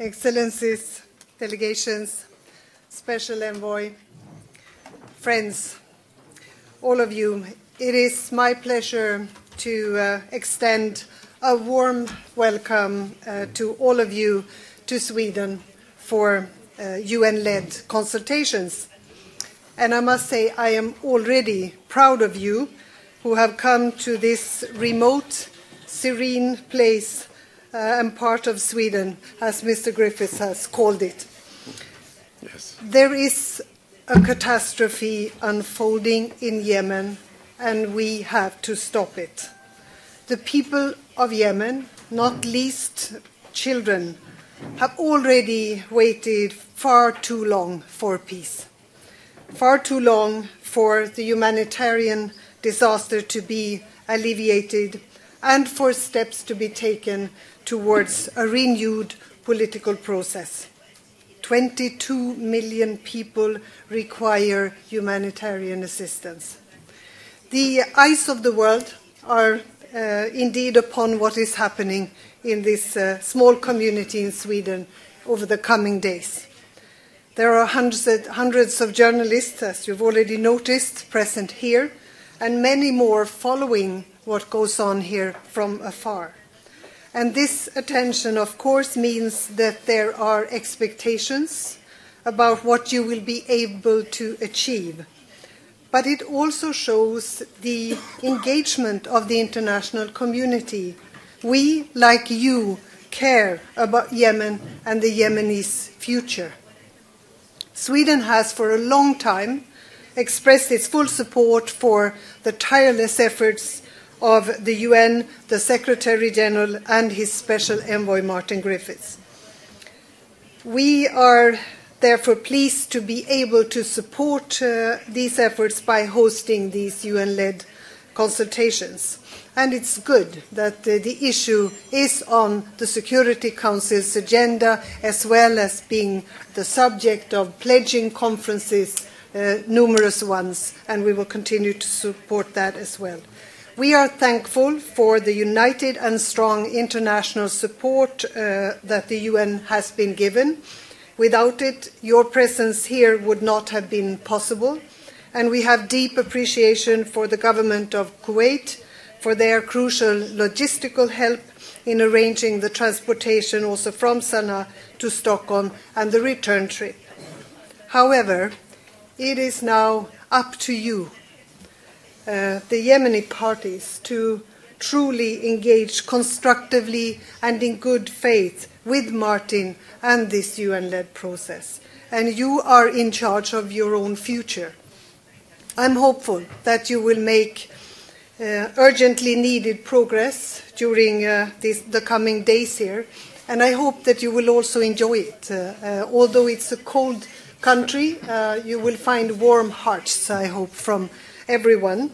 Excellencies, delegations, Special Envoy, friends, all of you, it is my pleasure to extend a warm welcome to all of you to Sweden for UN-led consultations. And I must say I am already proud of you who have come to this remote, serene place and part of Sweden, as Mr. Griffiths has called it. Yes. There is a catastrophe unfolding in Yemen, and we have to stop it. The people of Yemen, not least children, have already waited far too long for peace, far too long for the humanitarian disaster to be alleviated and for steps to be taken towards a renewed political process. 22 million people require humanitarian assistance. The eyes of the world are indeed upon what is happening in this small community in Sweden over the coming days. There are hundreds of journalists, as you've already noticed, present here, and many more following what goes on here from afar. And this attention, of course, means that there are expectations about what you will be able to achieve. But it also shows the engagement of the international community. We, like you, care about Yemen and the Yemenis' future. Sweden has for a long time expressed its full support for the tireless efforts of the UN, the Secretary-General, and his Special Envoy, Martin Griffiths. We are therefore pleased to be able to support these efforts by hosting these UN-led consultations. And it's good that the issue is on the Security Council's agenda, as well as being the subject of pledging conferences, numerous ones, and we will continue to support that as well. We are thankful for the united and strong international support that the UN has been given. Without it, your presence here would not have been possible. And we have deep appreciation for the government of Kuwait for their crucial logistical help in arranging the transportation also from Sana'a to Stockholm and the return trip. However, it is now up to you, the Yemeni parties, to truly engage constructively and in good faith with Martin and this UN-led process. And you are in charge of your own future. I'm hopeful that you will make urgently needed progress during the coming days here, and I hope that you will also enjoy it. Although it's a cold country, you will find warm hearts, I hope, from everyone.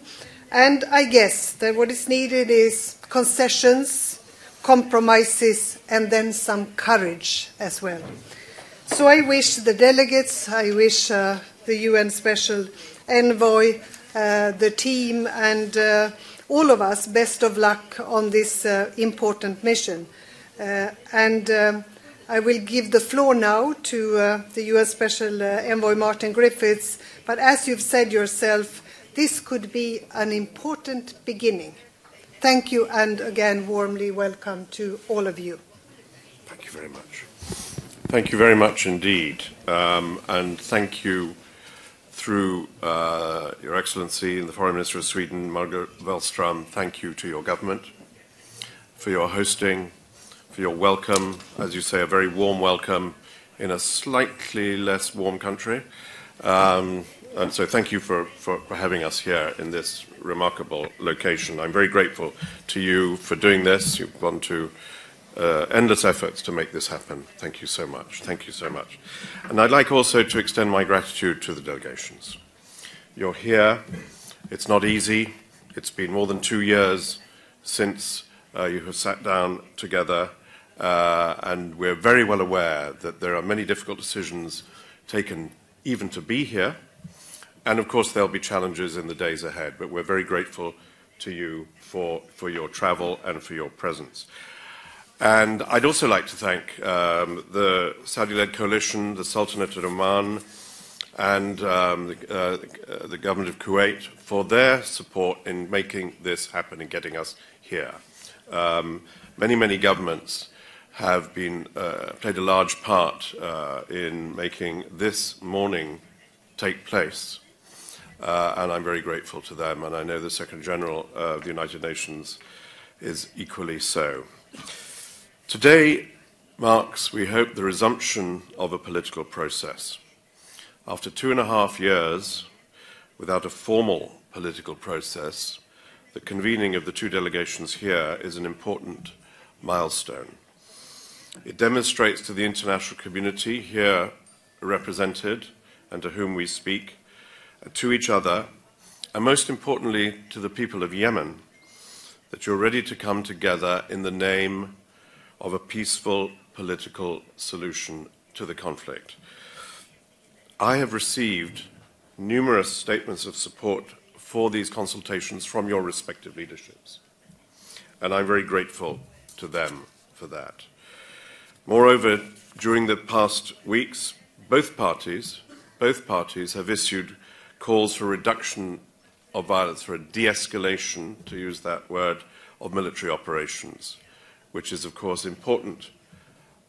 And I guess that what is needed is concessions, compromises, and then some courage as well. So I wish the delegates, I wish the UN Special Envoy, the team, and all of us best of luck on this important mission. I will give the floor now to the UN Special Envoy Martin Griffiths, but as you've said yourself, this could be an important beginning. Thank you, and again, warmly welcome to all of you. Thank you very much. Thank you very much indeed. And thank you through Your Excellency and the Foreign Minister of Sweden, Margot Wallström. Thank you to your government for your hosting, for your welcome, as you say, a very warm welcome in a slightly less warm country. And so thank you for having us here in this remarkable location. I'm very grateful to you for doing this. You've gone to endless efforts to make this happen. Thank you so much. Thank you so much. And I'd like also to extend my gratitude to the delegations. You're here. It's not easy. It's been more than 2 years since you have sat down together, and we're very well aware that there are many difficult decisions taken even to be here. And of course, there'll be challenges in the days ahead, but we're very grateful to you for your travel and for your presence. And I'd also like to thank the Saudi-led coalition, the Sultanate of Oman, and the government of Kuwait for their support in making this happen and getting us here. Many governments have played a large part in making this morning take place, and I'm very grateful to them, and I know the Secretary General of the United Nations is equally so. Today marks, we hope, the resumption of a political process. After 2.5 years without a formal political process, the convening of the two delegations here is an important milestone. It demonstrates to the international community here represented and to whom we speak, to each other, and most importantly to the people of Yemen, that you're ready to come together in the name of a peaceful political solution to the conflict. I have received numerous statements of support for these consultations from your respective leaderships, and I'm very grateful to them for that. Moreover, during the past weeks, both parties have issued calls for reduction of violence, for a de-escalation, to use that word, of military operations, which is, of course, important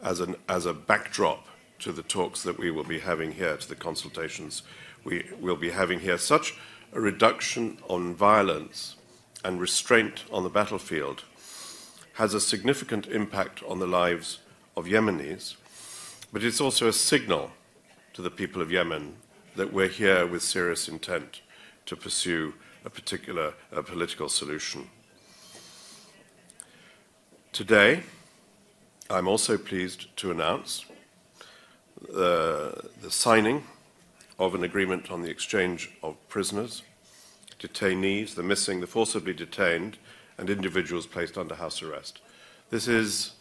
as a backdrop to the talks that we will be having here, to the consultations we will be having here. Such a reduction on violence and restraint on the battlefield has a significant impact on the lives of Yemenis, but it's also a signal to the people of Yemen that we're here with serious intent to pursue a particular political solution. Today, I'm also pleased to announce the signing of an agreement on the exchange of prisoners, detainees, the missing, the forcibly detained, and individuals placed under house arrest. This is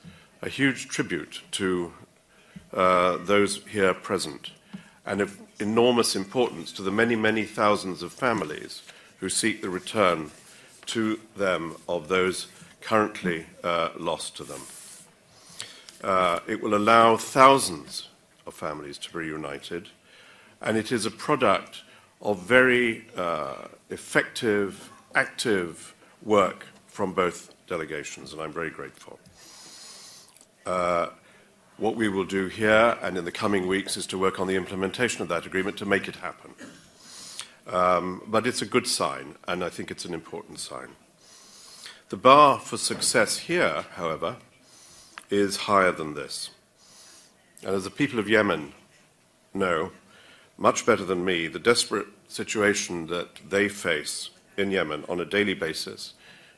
a huge tribute to those here present, and of enormous importance to the many thousands of families who seek the return to them of those currently lost to them. It will allow thousands of families to be reunited, and it is a product of very effective, active work from both delegations, and I'm very grateful. What we will do here and in the coming weeks is to work on the implementation of that agreement to make it happen. But it's a good sign, and I think it's an important sign. The bar for success here, however, is higher than this. And as the people of Yemen know, much better than me, the desperate situation that they face in Yemen on a daily basis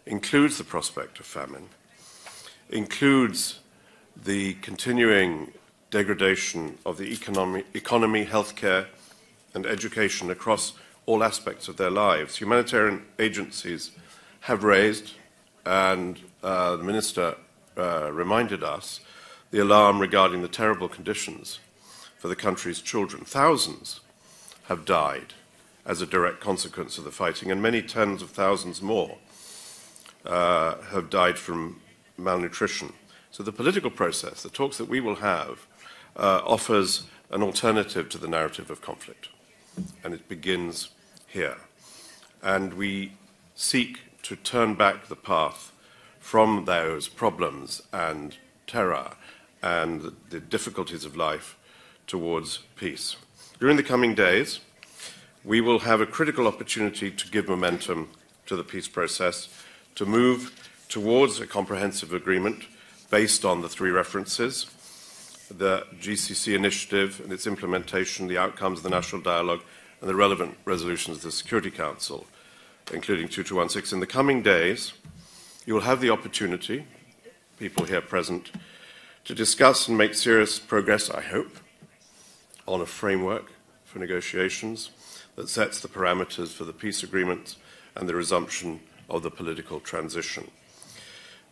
includes the prospect of famine, includes the continuing degradation of the economy, healthcare, and education across all aspects of their lives. Humanitarian agencies have raised, and the Minister reminded us, the alarm regarding the terrible conditions for the country's children. Thousands have died as a direct consequence of the fighting, and many tens of thousands more have died from malnutrition. So the political process, the talks that we will have, offers an alternative to the narrative of conflict, and it begins here. And we seek to turn back the path from those problems and terror and the difficulties of life towards peace. During the coming days, we will have a critical opportunity to give momentum to the peace process, to move towards a comprehensive agreement based on the three references, the GCC initiative and its implementation, the outcomes of the national dialogue, and the relevant resolutions of the Security Council, including 2216. In the coming days, you will have the opportunity, people here present, to discuss and make serious progress, I hope, on a framework for negotiations that sets the parameters for the peace agreement and the resumption of the political transition.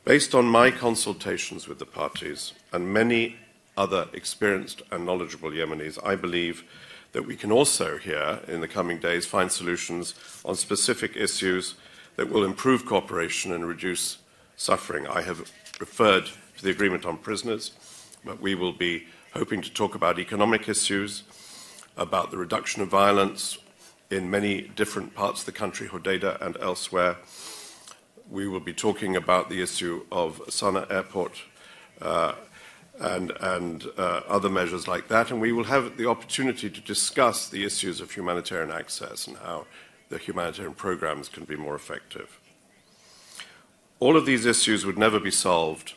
Based on my consultations with the parties and many other experienced and knowledgeable Yemenis, I believe that we can also here in the coming days find solutions on specific issues that will improve cooperation and reduce suffering. I have referred to the agreement on prisoners, but we will be hoping to talk about economic issues, about the reduction of violence in many different parts of the country, Hodeidah and elsewhere. We will be talking about the issue of Sana'a Airport and other measures like that, and we will have the opportunity to discuss the issues of humanitarian access and how the humanitarian programs can be more effective. All of these issues would never be solved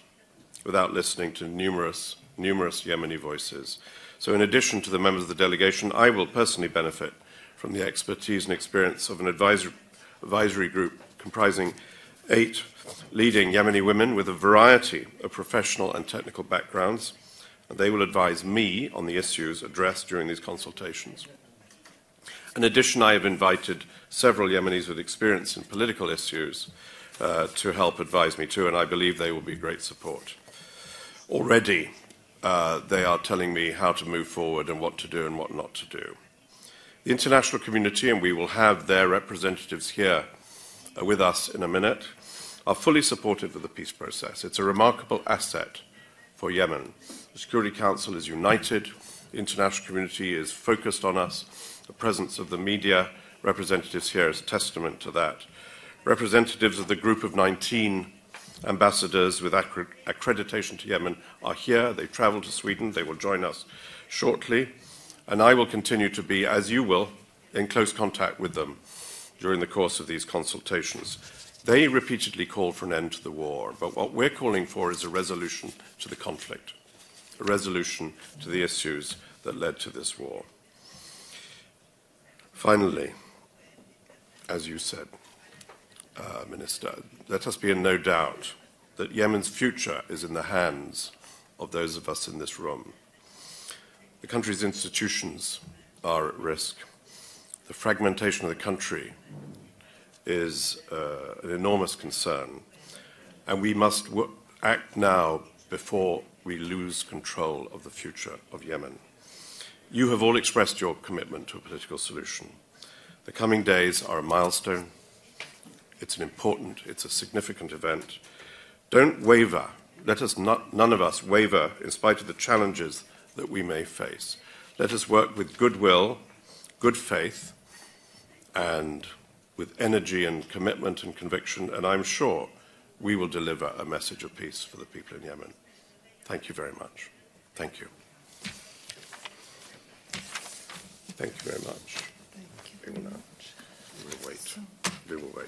without listening to numerous Yemeni voices. So in addition to the members of the delegation, I will personally benefit from the expertise and experience of an advisory group comprising 8 leading Yemeni women with a variety of professional and technical backgrounds, and they will advise me on the issues addressed during these consultations. In addition, I have invited several Yemenis with experience in political issues to help advise me too, and I believe they will be great support. Already, they are telling me how to move forward and what to do and what not to do. The international community, and we will have their representatives here with us in a minute, are fully supportive of the peace process. It's a remarkable asset for Yemen. The Security Council is united, the international community is focused on us, the presence of the media representatives here is a testament to that. Representatives of the group of 19 ambassadors with accreditation to Yemen are here. They travel to Sweden. They will join us shortly. And I will continue to be, as you will, in close contact with them during the course of these consultations. They repeatedly call for an end to the war, but what we're calling for is a resolution to the conflict, a resolution to the issues that led to this war. Finally, as you said, Minister, let us be in no doubt that Yemen's future is in the hands of those of us in this room. The country's institutions are at risk. The fragmentation of the country is an enormous concern, and we must act now before we lose control of the future of Yemen. You have all expressed your commitment to a political solution. The coming days are a milestone. It's a significant event. Don't waver. None of us waver in spite of the challenges that we may face. Let us work with goodwill, good faith, and with energy and commitment and conviction, and I'm sure we will deliver a message of peace for the people in Yemen. Thank you very much. Thank you. Thank you very much. Thank you very much. We will wait. We will wait.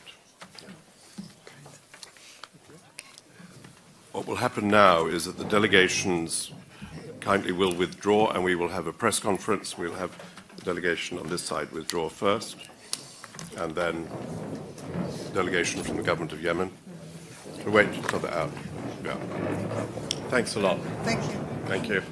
What will happen now is that the delegations kindly will withdraw, and we will have a press conference. We'll have the delegation on this side withdraw first, and then the delegation from the government of Yemen. We'll wait until they're out. Yeah. Thanks a lot. Thank you. Thank you.